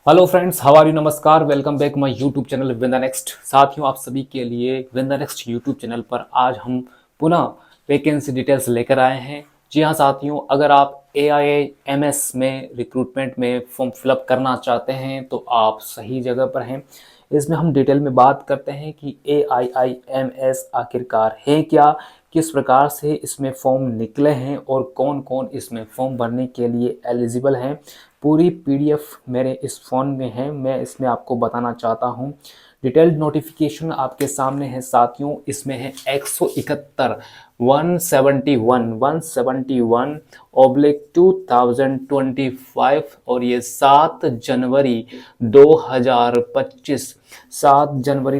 Hello friends, how are you. नमस्कार, welcome back my YouTube channel win the next. साथियों, आप सभी के लिए win the next YouTube channel पर आज हम पुनः वैकेंसी डिटेल्स लेकर आए हैं। जी हाँ साथियों, अगर आप AIIMS में रिक्रूटमेंट में फॉर्म फिलअप करना चाहते हैं तो आप सही जगह पर हैं। इसमें हम डिटेल में बात करते हैं कि AIIMS आखिरकार है क्या, किस प्रकार से इसमें फॉर्म निकले हैं और कौन कौन इसमें फॉर्म भरने के लिए एलिजिबल हैं। पूरी PDF मेरे इस फ़ोन में है, मैं इसमें आपको बताना चाहता हूँ। डिटेल्ड नोटिफिकेशन आपके सामने है साथियों। इसमें है 171 171/2025 और ये 7 जनवरी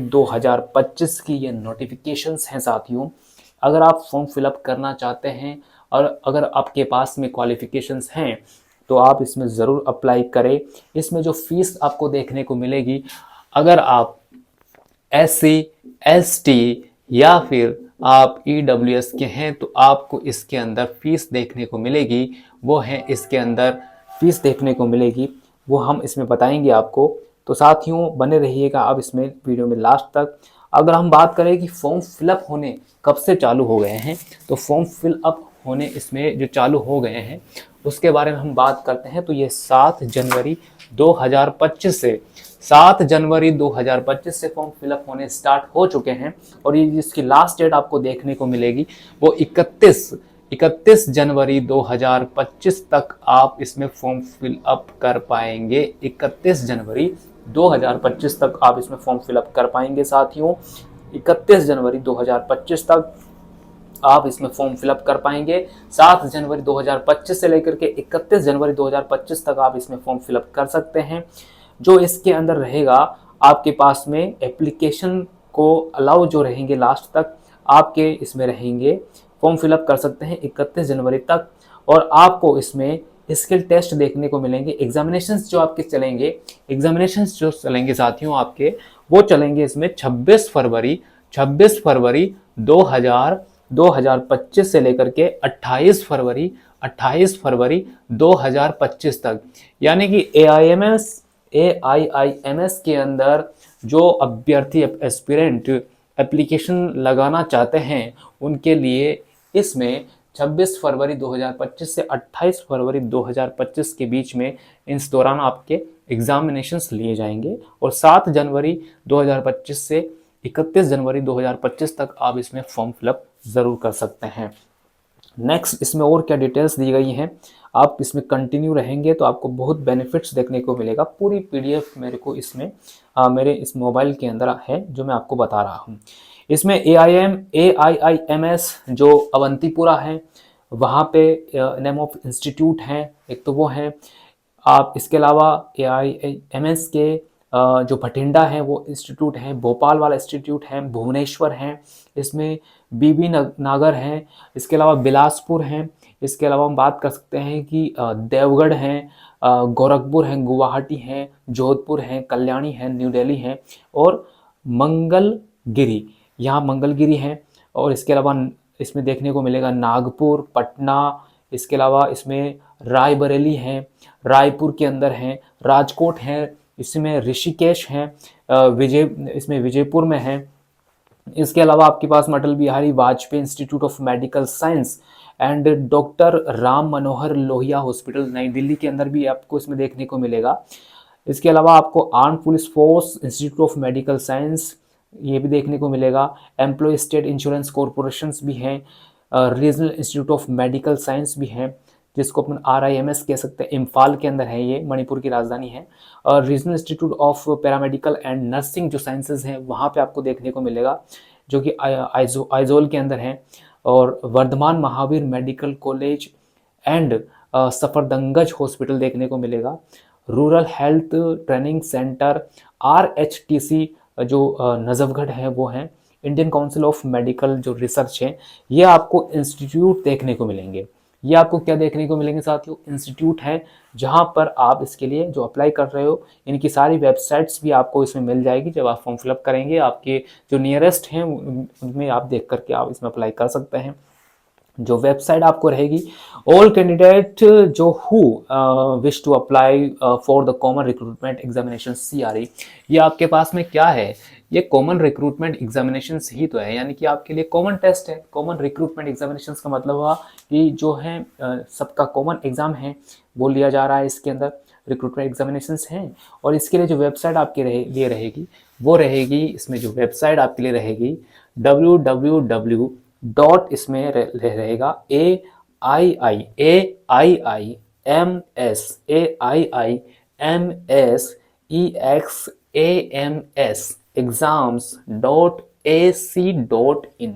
2025 की ये नोटिफिकेशंस हैं साथियों। अगर आप फॉर्म फिलअप करना चाहते हैं और अगर आपके पास में क्वालिफिकेशंस हैं तो आप इसमें ज़रूर अप्लाई करें। इसमें जो फीस आपको देखने को मिलेगी, अगर आप SC ST या फिर आप EWS के हैं तो आपको इसके अंदर फीस देखने को मिलेगी। वो है इसके अंदर फीस देखने को मिलेगी, वो हम इसमें बताएंगे आपको। तो साथियों बने रहिएगा आप इसमें वीडियो में लास्ट तक। अगर हम बात करें कि फॉर्म फिलअप होने कब से चालू हो गए हैं, तो फॉर्म फिलअप होने इसमें जो चालू हो गए हैं उसके बारे में हम बात करते हैं। तो ये 7 जनवरी 2025 से 7 जनवरी 2025 से फॉर्म फिलअप होने स्टार्ट हो चुके हैं और ये जिसकी लास्ट डेट आपको देखने को मिलेगी वो 31 जनवरी 2025 तक आप इसमें फॉर्म फिलअप कर पाएंगे। 31 जनवरी 2025 तक आप इसमें फॉर्म फिलअप कर पाएंगे साथियों। 31 जनवरी 2025 तक आप इसमें फॉर्म फिलअप कर पाएंगे। 7 जनवरी 2025 से लेकर के 31 जनवरी 2025 तक आप इसमें फॉर्म फिलअप कर सकते हैं। जो इसके अंदर रहेगा, आपके पास में एप्लीकेशन को अलाउ जो रहेंगे लास्ट तक आपके इसमें रहेंगे, फॉर्म फिलअप कर सकते हैं 31 जनवरी तक। और आपको इसमें स्किल टेस्ट देखने को मिलेंगे। एग्जामिनेशंस जो आपके चलेंगे, एग्जामिनेशंस जो चलेंगे साथियों आपके, वो चलेंगे इसमें 26 फरवरी 2025 से लेकर के 28 फरवरी 2025 तक। यानी कि AIIMS के अंदर जो अभ्यर्थी एस्पिरेंट एप्लीकेशन लगाना चाहते हैं उनके लिए इसमें 26 फरवरी 2025 से 28 फरवरी 2025 के बीच में इस दौरान आपके एग्जामिनेशंस लिए जाएंगे और 7 जनवरी 2025 से 31 जनवरी 2025 तक आप इसमें फॉर्म फिलअप ज़रूर कर सकते हैं। नेक्स्ट इसमें और क्या डिटेल्स दी गई हैं, आप इसमें कंटिन्यू रहेंगे तो आपको बहुत बेनिफिट्स देखने को मिलेगा। पूरी PDF मेरे को इसमें मेरे इस मोबाइल के अंदर है जो मैं आपको बता रहा हूँ। इसमें AIIMS जो अवंतीपुरा है वहाँ पे नेम ऑफ इंस्टीट्यूट हैं, एक तो वो है। आप इसके अलावा AIIMS के जो भटिंडा है वो इंस्टीट्यूट है, भोपाल वाला इंस्टीट्यूट है, भुवनेश्वर है, इसमें BB नागर हैं, इसके अलावा बिलासपुर हैं। इसके अलावा हम बात कर सकते हैं कि देवगढ़ हैं, गोरखपुर हैं, गुवाहाटी हैं, जोधपुर हैं, कल्याणी हैं, न्यू दिल्ली हैं और मंगलगिरी, यहाँ मंगलगिरी हैं। और इसके अलावा इसमें देखने को मिलेगा नागपुर, पटना, इसके अलावा इसमें रायबरेली हैं, रायपुर के अंदर हैं, राजकोट हैं, इसमें ऋषिकेश हैं, इसमें विजयपुर में है। इसके अलावा आपके पास Atal Bihari Vajpayee Institute of Medical Science and Doctor Ram Manohar Lohia Hospital Nai Delhi के अंदर भी आपको इसमें देखने को मिलेगा। इसके अलावा आपको arm police force institute of Medical science ये भी देखने को मिलेगा। एम्प्लॉय स्टेट इंश्योरेंस कॉरपोरेशन भी हैं, regional institute of Medical science भी हैं जिसको अपन RIMS कह सकते हैं, इम्फाल के अंदर है, ये मणिपुर की राजधानी है। और regional institute of paramedical and nursing जो साइंसेज हैं वहाँ पे आपको देखने को मिलेगा जो कि आइजोल के अंदर है। और Vardhman Mahavir Medical College and Safdarjung Hospital देखने को मिलेगा। Rural Health Training Centre RHTC जो नजफगढ़ है वो है। इंडियन काउंसिल ऑफ मेडिकल जो रिसर्च है, ये आपको इंस्टीट्यूट देखने को मिलेंगे। ये आपको क्या देखने को मिलेंगे साथियों, इंस्टीट्यूट है जहां पर आप इसके लिए जो अप्लाई कर रहे हो इनकी सारी वेबसाइट्स भी आपको इसमें मिल जाएगी। जब आप फॉर्म फिलअप करेंगे आपके जो नियरेस्ट हैं उनमें आप देख करके आप इसमें अप्लाई कर सकते हैं। जो वेबसाइट आपको रहेगी ऑल कैंडिडेट जो who wish to apply for the common recruitment examination CRE, ये आपके पास में क्या है, ये कॉमन रिक्रूटमेंट एग्जामिनेशन ही तो है, यानी कि आपके लिए कॉमन टेस्ट है। कॉमन रिक्रूटमेंट एग्जामिनेशन का मतलब हुआ कि जो है सबका कॉमन एग्जाम है वो लिया जा रहा है, इसके अंदर रिक्रूटमेंट एग्जामिनेशन हैं। और इसके लिए जो वेबसाइट आपके लिए रहेगी वो रहेगी, इसमें जो वेबसाइट आपके लिए रहेगी www डॉट इसमें रहेगा AIIMS exams.ac.in,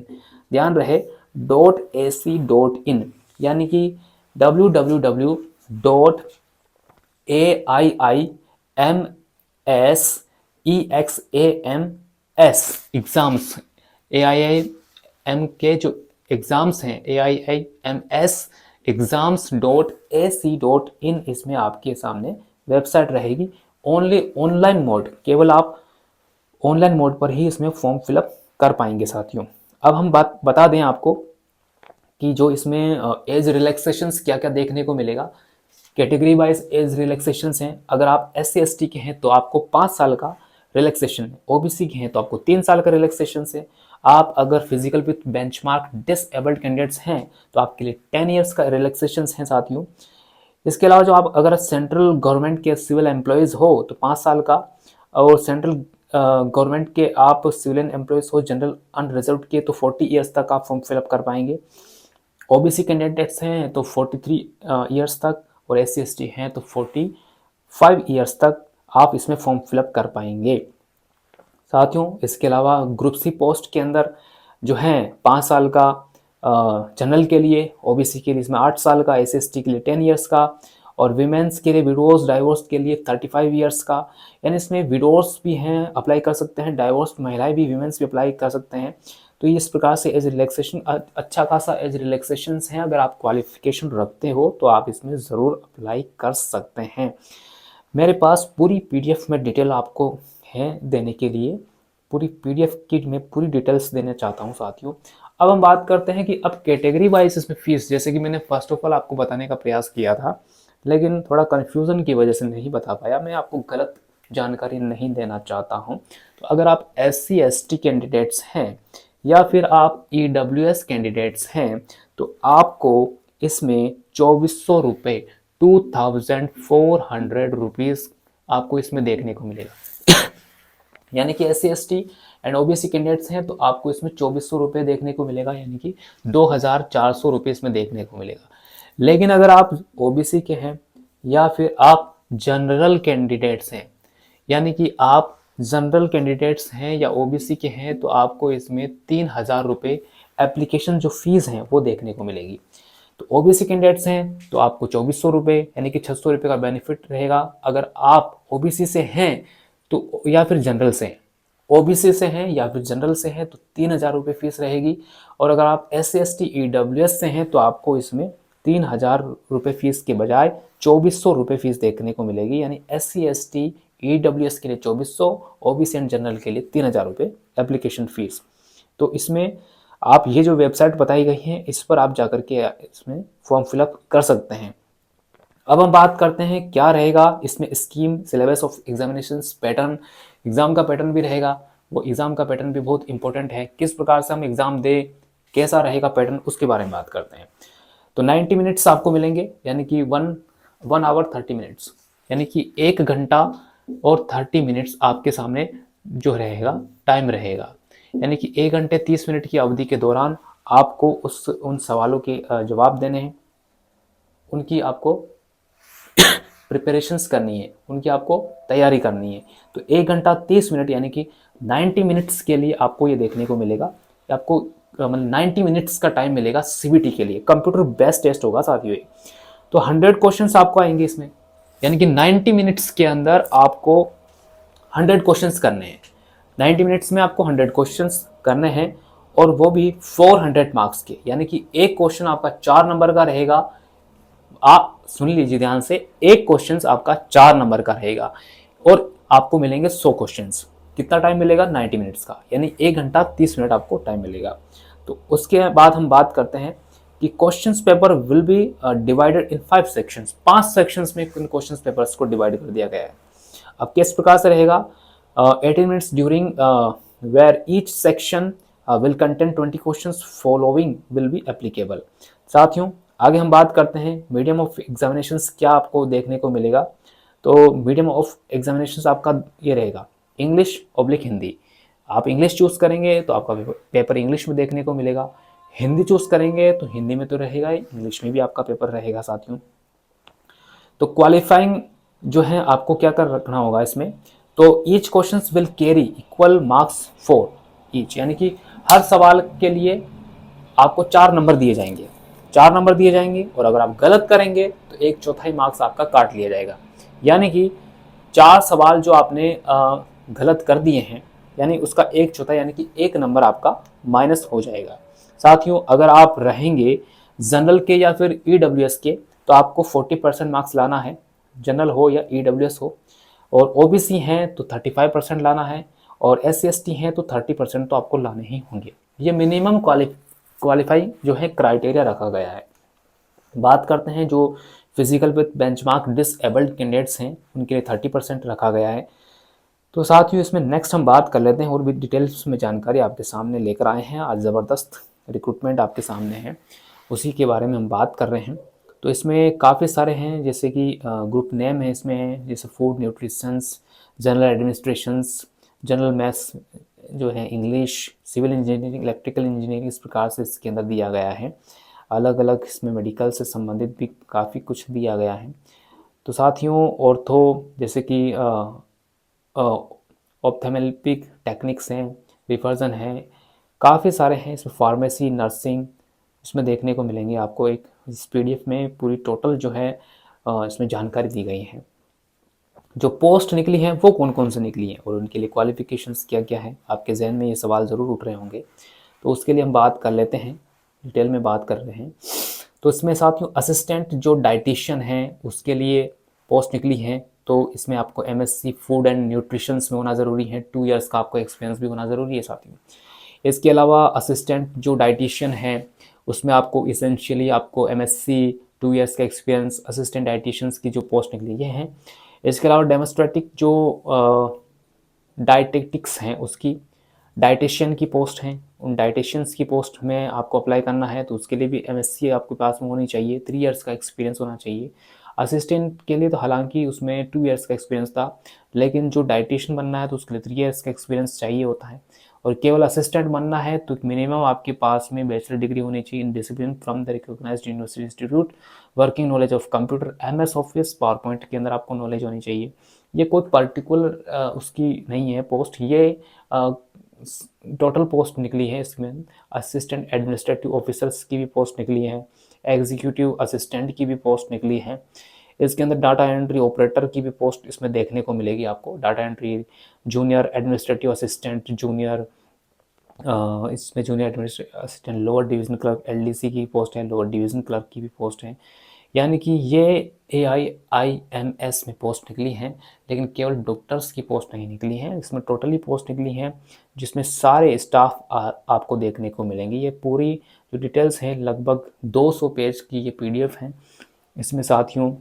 ध्यान रहे .ac.in, यानी कि www.AIIMS एग्जाम्स, AIIM के जो एग्जाम्स हैं AIIMS exams.ac.in, इसमें आपके सामने वेबसाइट रहेगी। ओनली ऑनलाइन मोड, केवल आप ऑनलाइन मोड पर ही इसमें फॉर्म फिलअप कर पाएंगे साथियों। अब हम बात बता दें आपको कि जो इसमें एज रिलैक्सेशंस क्या क्या देखने को मिलेगा। कैटेगरी वाइज एज रिलैक्सेशंस हैं। अगर आप SC/ST के हैं तो आपको 5 साल का रिलैक्सेशन है, OBC के हैं तो आपको 3 साल का रिलैक्सेशन है। आप अगर physical with benchmark disabled candidates हैं तो आपके लिए 10 ईयर्स का रिलैक्सेशन है साथियों। इसके अलावा जो आप अगर सेंट्रल गवर्नमेंट के सिविल एम्प्लॉयज़ हो तो 5 साल का, और सेंट्रल गवर्नमेंट के आप सिविलियन एम्प्लॉयज़ हो जनरल अनरिजर्व के तो 40 ईयर्स तक आप फॉर्म फिलअप कर पाएंगे। OBC कैंडिडेट्स हैं तो 43 ईयर्स तक, और SC/ST हैं तो 45 ईयर्स तक आप इसमें फॉर्म फिलअप कर पाएंगे साथियों। इसके अलावा ग्रुप C पोस्ट के अंदर जो है 5 साल का जनरल के लिए, OBC के लिए इसमें 8 साल का, SC/ST के लिए 10 ईयर्स का, और विमेंस के लिए विडोज डाइवोर्स के लिए 35 ईयर्स का। यानी इसमें विडोज भी हैं अप्लाई कर सकते हैं, डाइवोर्स महिलाएं भी, विमेंस भी अप्लाई कर सकते हैं। तो इस प्रकार से एज रिलैक्सेशन अच्छा खासा एज रिलैक्सेशन हैं। अगर आप क्वालिफिकेशन रखते हो तो आप इसमें ज़रूर अप्लाई कर सकते हैं। मेरे पास पूरी PDF में डिटेल आपको है देने के लिए, पूरी PDF की मैं पूरी डिटेल्स देना चाहता हूँ साथियों। अब हम बात करते हैं कि अब कैटेगरी वाइज इसमें फीस, जैसे कि मैंने फर्स्ट ऑफ ऑल आपको बताने का प्रयास किया था लेकिन थोड़ा कन्फ्यूज़न की वजह से नहीं बता पाया, मैं आपको गलत जानकारी नहीं देना चाहता हूँ। तो अगर आप SC/ST कैंडिडेट्स हैं या फिर आप EWS कैंडिडेट्स हैं तो आपको इसमें 2400 रुपये 2400 रुपीज़ आपको इसमें देखने को मिलेगा। यानी कि SC/ST एंड OBC कैंडिडेट्स हैं तो आपको इसमें 2400 रुपये देखने को मिलेगा, यानी कि 2400 रुपये इसमें देखने को मिलेगा। लेकिन अगर आप OBC के हैं या फिर आप जनरल कैंडिडेट्स हैं, यानी कि आप जनरल कैंडिडेट्स हैं या OBC के हैं तो आपको इसमें 3000 रुपये एप्लीकेशन जो फीस हैं वो देखने को मिलेगी। तो OBC कैंडिडेट्स हैं तो आपको 2400 रुपये यानी कि 600 रुपये का बेनिफिट रहेगा। अगर आप OBC से हैं तो या फिर जनरल से हैं, OBC से हैं या फिर जनरल से हैं तो 3000 रुपये फीस रहेगी। और अगर आप SC/ST EWS से हैं तो आपको इसमें 3000 रुपये फीस के बजाय 2400 रुपये फीस देखने को मिलेगी। यानी SC/ST EWS के लिए 2400, OBC एंड जनरल के लिए 3000 रुपये एप्लीकेशन फीस। तो इसमें आप ये जो वेबसाइट बताई गई है इस पर आप जाकर के इसमें फॉर्म फिलअप कर सकते हैं। अब हम बात करते हैं क्या रहेगा इसमें scheme, syllabus of examination, pattern, exam का पैटर्न भी रहेगा। वो एग्जाम का पैटर्न भी बहुत इंपॉर्टेंट है, किस प्रकार से हम एग्जाम दें, कैसा रहेगा पैटर्न, उसके बारे में बात करते हैं। तो 90 मिनट्स आपको मिलेंगे, यानी कि 1 आवर 30 मिनट्स, यानी कि 1 घंटा और 30 मिनट्स आपके सामने जो रहेगा टाइम रहेगा। यानी कि 1 घंटे 30 मिनट की अवधि के दौरान आपको उन सवालों के जवाब देने हैं, उनकी आपको प्रिपरेशंस करनी है, उनकी आपको तैयारी करनी है। तो 1 घंटा 30 मिनट यानी कि 90 मिनट्स के लिए आपको ये देखने को मिलेगा, आपको मतलब 90 मिनट्स का टाइम मिलेगा CBT के लिए। कंप्यूटर बेस्ड टेस्ट होगा साथियों। तो 100 क्वेश्चंस आपको आएंगे इसमें, यानी कि 90 मिनट्स के अंदर आपको 100 क्वेश्चंस करने हैं। 90 मिनट्स में आपको 100 क्वेश्चंस करने हैं और वो भी 400 मार्क्स के, यानी कि एक क्वेश्चन आपका 4 नंबर का रहेगा। आप सुन लीजिए ध्यान से, एक क्वेश्चन आपका 4 नंबर का रहेगा और आपको मिलेंगे 100 क्वेश्चंस। कितना टाइम मिलेगा? 90 मिनट्स का, यानी 1 घंटा 30 मिनट आपको टाइम मिलेगा। तो उसके बाद हम बात करते हैं कि questions paper will be divided in 5 sections, 5 sections में इन क्वेश्चंस पेपर्स को डिवाइड कर दिया गया है। अब किस प्रकार से रहेगा, 18 minutes during where each section will contain 20 questions following will be applicable. साथियों आगे हम बात करते हैं मीडियम ऑफ एग्जामिनेशंस क्या आपको देखने को मिलेगा। तो मीडियम ऑफ एग्जामिनेशंस आपका ये रहेगा इंग्लिश ऑब्लिक हिंदी। आप इंग्लिश चूज करेंगे तो आपका पेपर इंग्लिश में देखने को मिलेगा, हिंदी चूज करेंगे तो हिंदी में तो रहेगा ही, इंग्लिश में भी आपका पेपर रहेगा साथियों। तो क्वालिफाइंग जो है आपको क्या कर रखना होगा इसमें, तो each question will carry equal marks for each, यानी कि हर सवाल के लिए आपको 4 नंबर दिए जाएंगे, 4 नंबर दिए जाएंगे, और अगर आप गलत करेंगे तो 1/4 मार्क्स आपका काट लिया जाएगा। यानी कि 4 सवाल जो आपने गलत कर दिए हैं, यानी उसका 1/4 यानी कि 1 नंबर आपका माइनस हो जाएगा। साथियों अगर आप रहेंगे जनरल के या फिर ईडब्ल्यूएस के तो आपको 40% मार्क्स लाना है, जनरल हो या ईडब्ल्यूएस हो, और ओबीसी हैं तो 35% लाना है, और SC/ST हैं तो 30% तो आपको लाने ही होंगे। ये मिनिमम क्वालिफाई जो है क्राइटेरिया रखा गया है। बात करते हैं जो physical with benchmark disabled candidates हैं उनके लिए 30% रखा गया है। तो साथियों इसमें नेक्स्ट हम बात कर लेते हैं और भी डिटेल्स में जानकारी आपके सामने लेकर आए हैं। आज ज़बरदस्त रिक्रूटमेंट आपके सामने है, उसी के बारे में हम बात कर रहे हैं। तो इसमें काफ़ी सारे हैं, जैसे कि ग्रुप नेम है इसमें, जैसे food nutritions, general administrations, general maths जो है, English, civil engineering, electrical engineering, इस प्रकार से इसके अंदर दिया गया है। अलग अलग इसमें मेडिकल से संबंधित भी काफ़ी कुछ दिया गया है। तो साथियों ऑर्थो जैसे कि ऑप्थेमेल्पिक टेक्निक्स हैं, रिवर्जन है, काफ़ी सारे हैं इसमें, फार्मेसी, नर्सिंग इसमें देखने को मिलेंगे आपको। एक इस PDF में पूरी टोटल जो है इसमें जानकारी दी गई है। जो पोस्ट निकली है वो कौन कौन से निकली हैं और उनके लिए क्वालिफिकेशंस क्या क्या है, आपके जहन में ये सवाल ज़रूर उठ रहे होंगे। तो उसके लिए हम बात कर लेते हैं, डिटेल में बात कर रहे हैं। तो इसमें साथियों असिस्टेंट जो डाइटिशियन है उसके लिए पोस्ट निकली है। तो इसमें आपको MSc फूड एंड न्यूट्रिशंस में होना ज़रूरी है, 2 इयर्स का आपको एक्सपीरियंस भी होना ज़रूरी है साथियों। इसके अलावा असिस्टेंट जो डाइटिशियन है उसमें आपको इसेंशियली आपको MSc 2 इयर्स का एक्सपीरियंस, असिस्टेंट डाइटिशियंस की जो पोस्ट निकली ये हैं। इसके अलावा डेमोस्ट्रेटिक जो डाइटेटिक्स हैं उसकी डाइटिशियन की पोस्ट हैं, उन डाइटिशियंस की पोस्ट में आपको अप्लाई करना है तो उसके लिए भी MSc आपके पास में होनी चाहिए, 3 इयर्स का एक्सपीरियंस होना चाहिए। असिस्टेंट के लिए तो हालांकि उसमें 2 इयर्स का एक्सपीरियंस था, लेकिन जो डाइटिशियन बनना है तो उसके लिए 3 इयर्स का एक्सपीरियंस चाहिए होता है। और केवल असिस्टेंट बनना है तो मिनिमम आपके पास में बैचलर डिग्री होनी चाहिए in discipline from the recognised university institute, working knowledge of computer, MS office, PowerPoint के अंदर आपको नॉलेज होनी चाहिए। ये कोई पर्टिकुलर उसकी नहीं है पोस्ट, ये टोटल पोस्ट निकली है। इसमें असिस्टेंट एडमिनिस्ट्रेटिव ऑफिसर्स की भी पोस्ट निकली है, एग्जीक्यूटिव असिस्टेंट की भी पोस्ट निकली है। इसके अंदर डाटा एंट्री ऑपरेटर की भी पोस्ट इसमें देखने को मिलेगी आपको, data entry, junior administrative assistant, junior इसमें junior administrative assistant, lower division clerk, LDC की पोस्ट है, लोअर डिवीजन क्लर्क की भी पोस्ट है। यानी कि ये AIIMS में पोस्ट निकली हैं, लेकिन केवल डॉक्टर्स की पोस्ट नहीं निकली है, इसमें टोटली पोस्ट निकली हैं जिसमें सारे स्टाफ आपको देखने को मिलेंगे। ये पूरी जो डिटेल्स हैं लगभग 200 पेज की ये PDF है। इसमें साथियों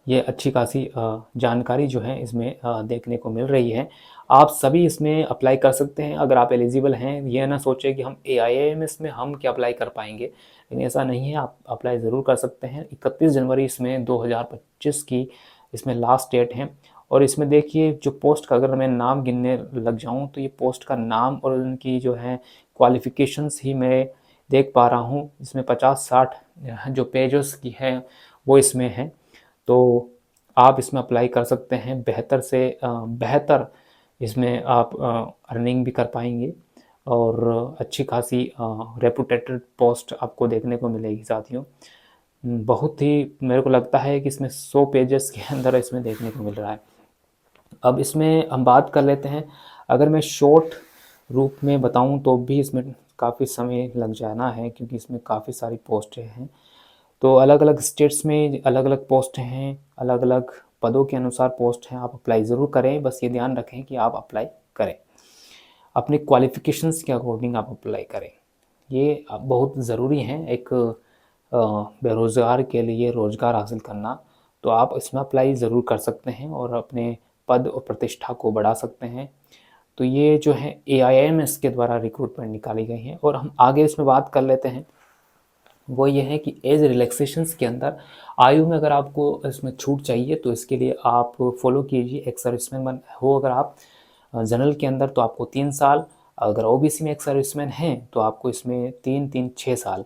ये अच्छी खासी जानकारी जो है इसमें देखने को मिल रही है। आप सभी इसमें अप्लाई कर सकते हैं अगर आप एलिजिबल हैं। ये ना सोचें कि हम AIIMS में हम क्या अप्लाई कर पाएंगे, लेकिन ऐसा नहीं है, आप अप्लाई ज़रूर कर सकते हैं। 31 जनवरी इसमें 2025 की इसमें लास्ट डेट है। और इसमें देखिए जो पोस्ट का अगर मैं नाम गिनने लग जाऊँ तो ये पोस्ट का नाम और उनकी जो है क्वालिफ़िकेशंस ही मैं देख पा रहा हूँ। इसमें 50-60 जो पेजेस की है वो इसमें है। तो आप इसमें अप्लाई कर सकते हैं, बेहतर से बेहतर इसमें आप अर्निंग भी कर पाएंगे और अच्छी खासी रेपुटेटेड पोस्ट आपको देखने को मिलेगी साथियों। बहुत ही मेरे को लगता है कि इसमें 100 पेजेस के अंदर इसमें देखने को मिल रहा है। अब इसमें हम बात कर लेते हैं, अगर मैं शॉर्ट रूप में बताऊं तो भी इसमें काफ़ी समय लग जाना है क्योंकि इसमें काफ़ी सारी पोस्टें हैं। तो अलग अलग स्टेट्स में अलग अलग पोस्ट हैं, अलग अलग पदों के अनुसार पोस्ट हैं। आप अप्लाई ज़रूर करें, बस ये ध्यान रखें कि आप अप्लाई करें, अपने क्वालिफ़िकेशंस के अकॉर्डिंग आप अप्लाई करें। ये बहुत ज़रूरी हैं एक बेरोज़गार के लिए रोज़गार हासिल करना। तो आप इसमें अप्लाई ज़रूर कर सकते हैं और अपने पद और प्रतिष्ठा को बढ़ा सकते हैं। तो ये जो है AIMS के द्वारा रिक्रूटमेंट निकाली गई है। और हम आगे इसमें बात कर लेते हैं, वो ये है कि एज रिलैक्सेशंस के अंदर आयु में अगर आपको इसमें छूट चाहिए तो इसके लिए आप फॉलो कीजिए। एक सर्विसमैन हो अगर आप जनरल के अंदर तो आपको 3 साल, अगर OBC में एक सर्विसमैन हैं तो आपको इसमें 3-3-6 साल,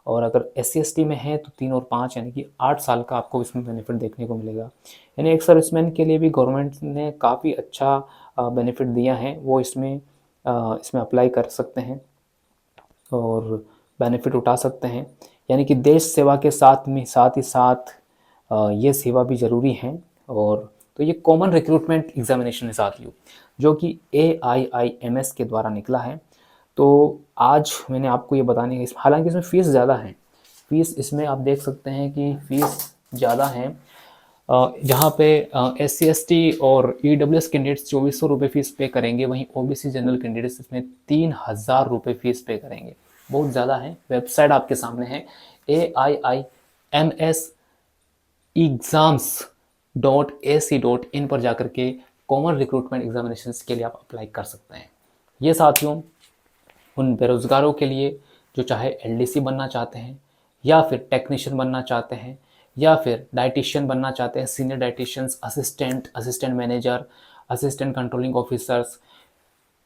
और अगर SC/ST में है तो 3 और 5 यानी कि 8 साल का आपको इसमें बेनिफिट देखने को मिलेगा। यानी एक सर्विसमैन के लिए भी गवर्नमेंट ने काफ़ी अच्छा बेनिफिट दिया है, वो इसमें अप्लाई कर सकते हैं और बेनिफिट उठा सकते हैं। यानी कि देश सेवा के साथ ही साथ ये सेवा भी ज़रूरी है। और तो ये कॉमन रिक्रूटमेंट एग्जामिनेशन है साथियों, जो कि AIIMS के द्वारा निकला है। तो आज मैंने आपको ये बताने का, हालांकि इसमें फ़ीस ज़्यादा है, फ़ीस इसमें आप देख सकते हैं कि फ़ीस ज़्यादा है। जहाँ पे SC/ST और EWS कैंडिडेट्स 2400 रुपये फ़ीस पे करेंगे, वहीं OBC जनरल कैंडिडेट्स इसमें 3000 रुपये फ़ीस पे करेंगे। बहुत ज़्यादा है। वेबसाइट आपके सामने है AIIMS exams.ac.in पर जाकर के कॉमन रिक्रूटमेंट एग्जामिनेशंस के लिए आप अप्लाई कर सकते हैं। ये साथियों उन बेरोज़गारों के लिए जो चाहे LDC बनना चाहते हैं, या फिर टेक्नीशियन बनना चाहते हैं, या फिर डाइटिशियन बनना चाहते हैं, senior dietitians, assistant manager, assistant controlling officers,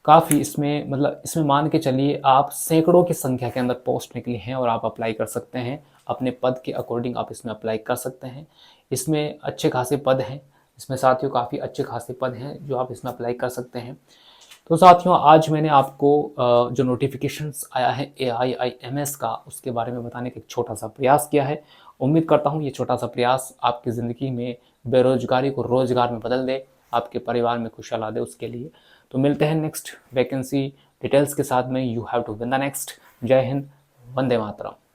काफ़ी इसमें मतलब इसमें मान के चलिए आप सैकड़ों की संख्या के अंदर पोस्ट निकली हैं और आप अप्लाई कर सकते हैं। अपने पद के अकॉर्डिंग आप इसमें अप्लाई कर सकते हैं। इसमें अच्छे खासे पद हैं, इसमें साथियों काफ़ी अच्छे खासे पद हैं जो आप इसमें अप्लाई कर सकते हैं। तो साथियों आज मैंने आपको जो नोटिफिकेशंस आया है AIIMS का, उसके बारे में बताने का एक छोटा सा प्रयास किया है। उम्मीद करता हूँ ये छोटा सा प्रयास आपकी ज़िंदगी में बेरोजगारी को रोजगार में बदल दे, आपके परिवार में खुशहाल ला दे उसके लिए। तो मिलते हैं नेक्स्ट वैकेंसी डिटेल्स के साथ में। You have to win the next. जय हिंद, वंदे मातरम।